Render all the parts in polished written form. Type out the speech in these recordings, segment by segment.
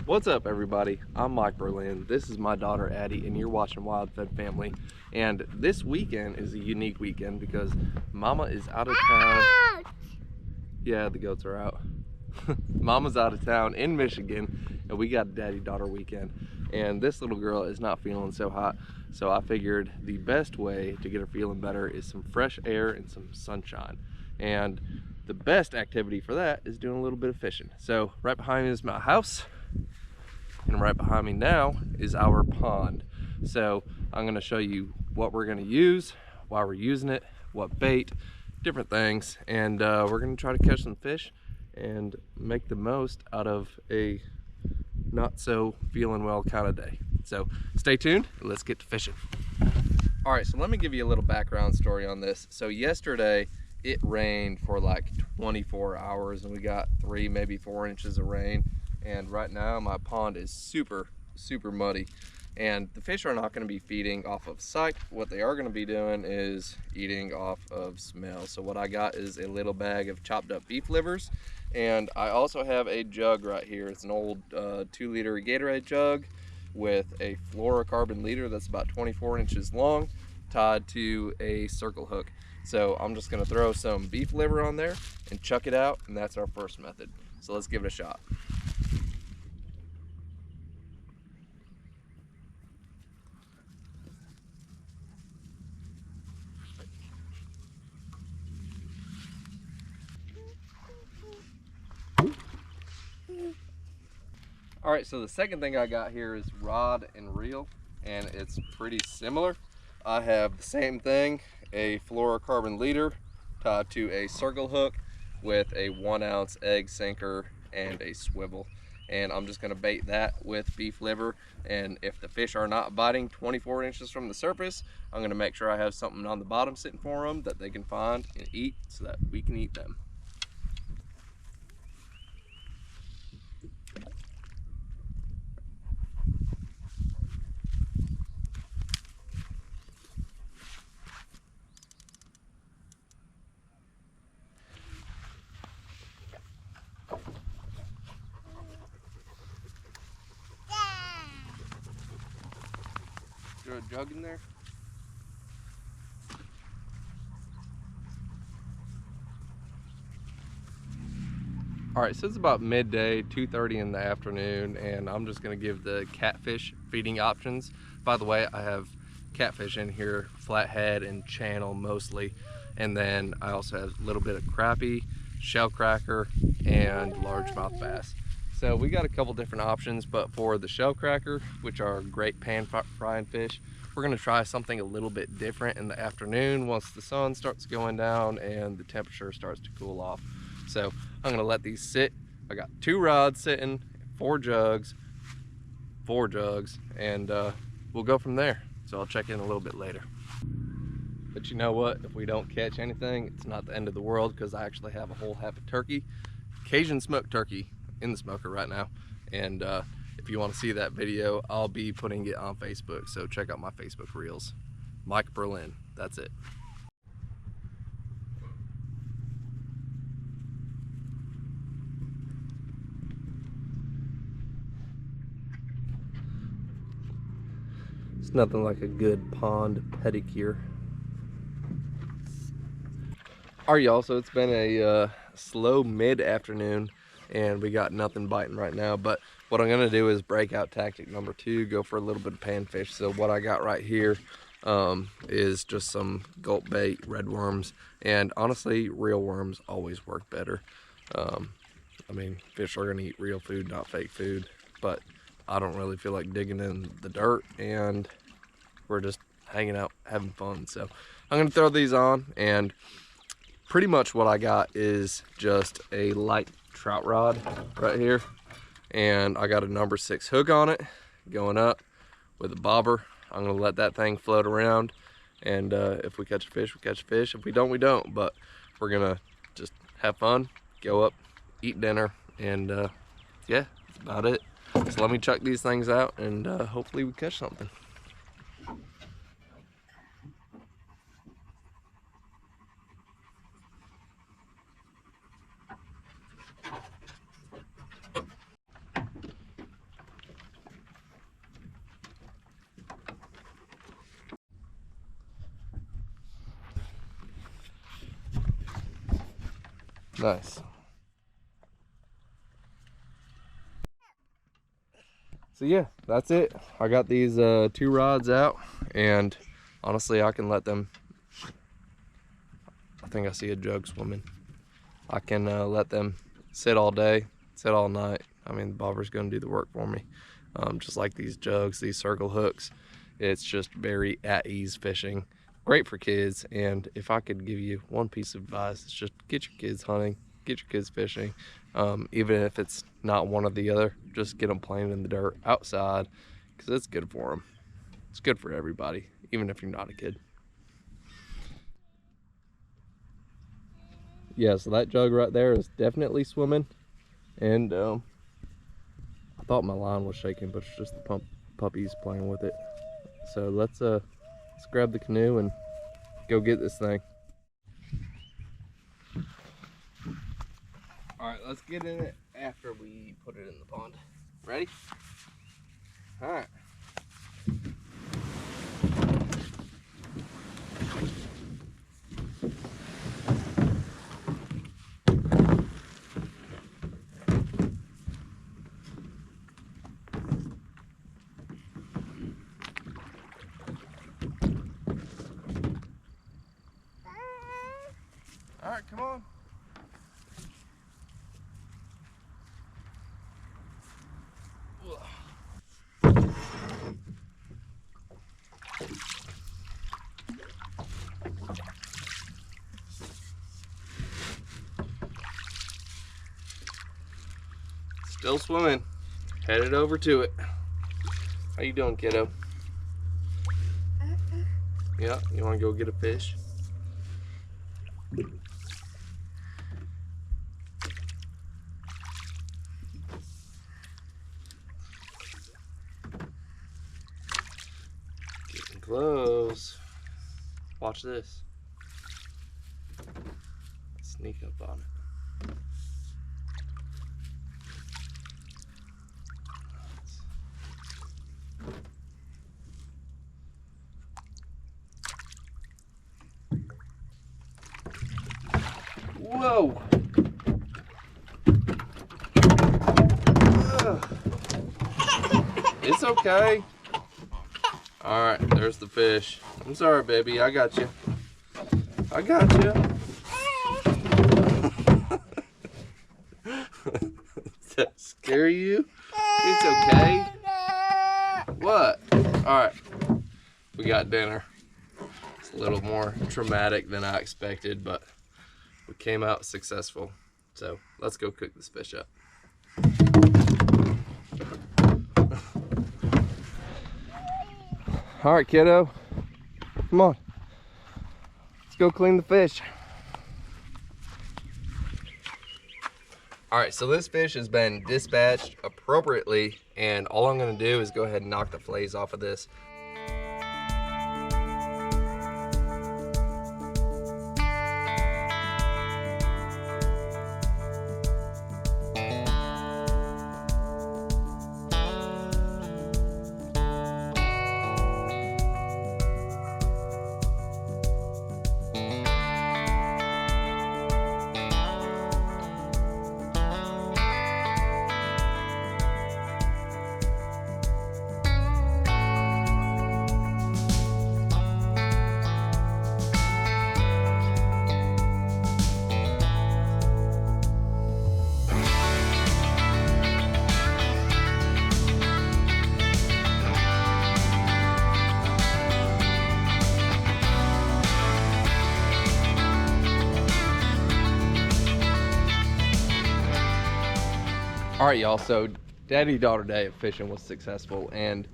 What's up, everybody? I'm Mike Berlin. This is my daughter Addie, and you're watching Wild Fed Family. And this weekend is a unique weekend because Mama is out of town. Yeah, the goats are out. Mama's out of town in Michigan, and we got a daddy-daughter weekend. And this little girl is not feeling so hot, so I figured the best way to get her feeling better is some fresh air and some sunshine. And the best activity for that is doing a little bit of fishing. So right behind me is my house, and right behind me now is our pond. So I'm going to show you what we're going to use, why we're using it, what bait, different things, and we're going to try to catch some fish and make the most out of a not so feeling well kind of day. So stay tuned, let's get to fishing. All right, so let me give you a little background story on this. So yesterday it rained for like 24 hours and we got 3, maybe 4 inches of rain. And right now my pond is super muddy, and the fish are not going to be feeding off of sight. What they are going to be doing is eating off of smell. So what I got is a little bag of chopped up beef livers, and I also have a jug right here. It's an old 2-liter Gatorade jug with a fluorocarbon leader that's about 24 inches long, tied to a circle hook. So I'm just going to throw some beef liver on there and chuck it out, and that's our first method. So let's give it a shot. All right, so the second thing I got here is rod and reel, and it's pretty similar. I have the same thing, a fluorocarbon leader tied to a circle hook with a 1-ounce egg sinker and a swivel. And I'm just gonna bait that with beef liver, and if the fish are not biting 24 inches from the surface, I'm gonna make sure I have something on the bottom sitting for them that they can find and eat so that we can eat them. Is there a jug in there? All right, so it's about midday, 2:30 in the afternoon, and I'm just gonna give the catfish feeding options. By the way, I have catfish in here, flathead and channel mostly, and then I also have a little bit of crappie, shell cracker, and largemouth bass. So we got a couple different options, but for the shell cracker, which are great pan frying fish, we're gonna try something a little bit different in the afternoon once the sun starts going down and the temperature starts to cool off. So I'm gonna let these sit. I got 2 rods sitting, 4 jugs, and we'll go from there. So I'll check in a little bit later. But you know what? If we don't catch anything, it's not the end of the world, because I actually have a whole half a turkey, Cajun smoked turkey, in the smoker right now. And if you want to see that video, I'll be putting it on Facebook. So check out my Facebook reels. Mike Berlin, that's it. It's nothing like a good pond pedicure. All right, y'all, so it's been a slow mid-afternoon and we got nothing biting right now, but what I'm gonna do is break out tactic number 2, go for a little bit of panfish. So what I got right here is just some gulp bait, red worms, and honestly, real worms always work better. I mean, fish are gonna eat real food, not fake food, but I don't really feel like digging in the dirt, and we're just hanging out, having fun. So I'm gonna throw these on, and pretty much what I got is just a light trout rod right here, and I got a number 6 hook on it going up with a bobber. I'm gonna let that thing float around, and if we catch a fish, we catch a fish. If we don't, we don't. But we're gonna just have fun, go up, eat dinner, and yeah, that's about it. So let me chuck these things out, and hopefully we catch something. Nice. So yeah, that's it. I got these 2 rods out, and honestly I can let them, I think I see a jug swimming. I can let them sit all day, sit all night. I mean, the bobber's gonna do the work for me. Just like these jugs, these circle hooks, it's just very at ease fishing. Great for kids. And if I could give you one piece of advice, it's just get your kids hunting, get your kids fishing. Even if it's not one or the other, just get them playing in the dirt outside, because it's good for them. It's good for everybody, even if you're not a kid. Yeah, so that jug right there is definitely swimming, and I thought my line was shaking, but it's just the puppies playing with it. So let's grab the canoe and go get this thing. All right, let's get in it after we put it in the pond. Ready? All right. All right, come on. Still swimming. Headed over to it. How you doing, kiddo? Yeah, you want to go get a fish? Getting close. Watch this. Sneak up on it. Whoa! It's okay. All right, there's the fish. I'm sorry, baby. I got you. I got you. Does that scare you? It's okay. What? All right. We got dinner. It's a little more traumatic than I expected, but we came out successful. So let's go cook this fish up. All right, kiddo. Come on. Let's go clean the fish. All right, so this fish has been dispatched appropriately, and all I'm gonna do is go ahead and knock the fillets off of this. All right, y'all, so daddy-daughter day of fishing was successful, and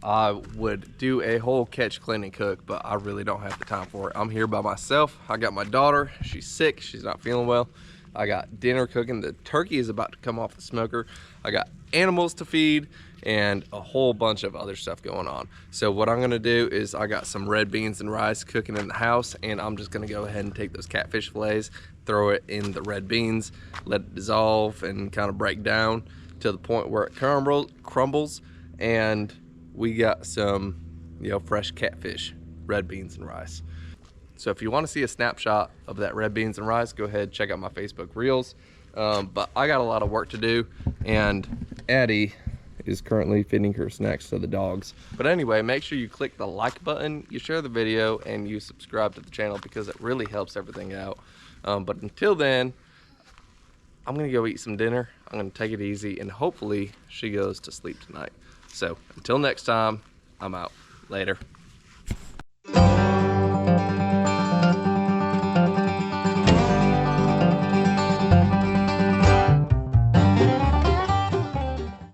I would do a whole catch, clean, and cook, but I really don't have the time for it. I'm here by myself. I got my daughter. She's sick. She's not feeling well. I got dinner cooking. The turkey is about to come off the smoker. I got animals to feed and a whole bunch of other stuff going on. So what I'm gonna do is I got some red beans and rice cooking in the house, and I'm just gonna go ahead and take those catfish fillets, throw it in the red beans, let it dissolve and kind of break down to the point where it crumbles, and we got some, you know, fresh catfish, red beans and rice. So if you want to see a snapshot of that red beans and rice, go ahead, check out my Facebook Reels. But I got a lot of work to do, and Addie is currently feeding her snacks to the dogs. But anyway, make sure you click the like button, you share the video, and you subscribe to the channel because it really helps everything out. But until then, I'm gonna go eat some dinner. I'm gonna take it easy, and hopefully she goes to sleep tonight. So until next time, I'm out. Later.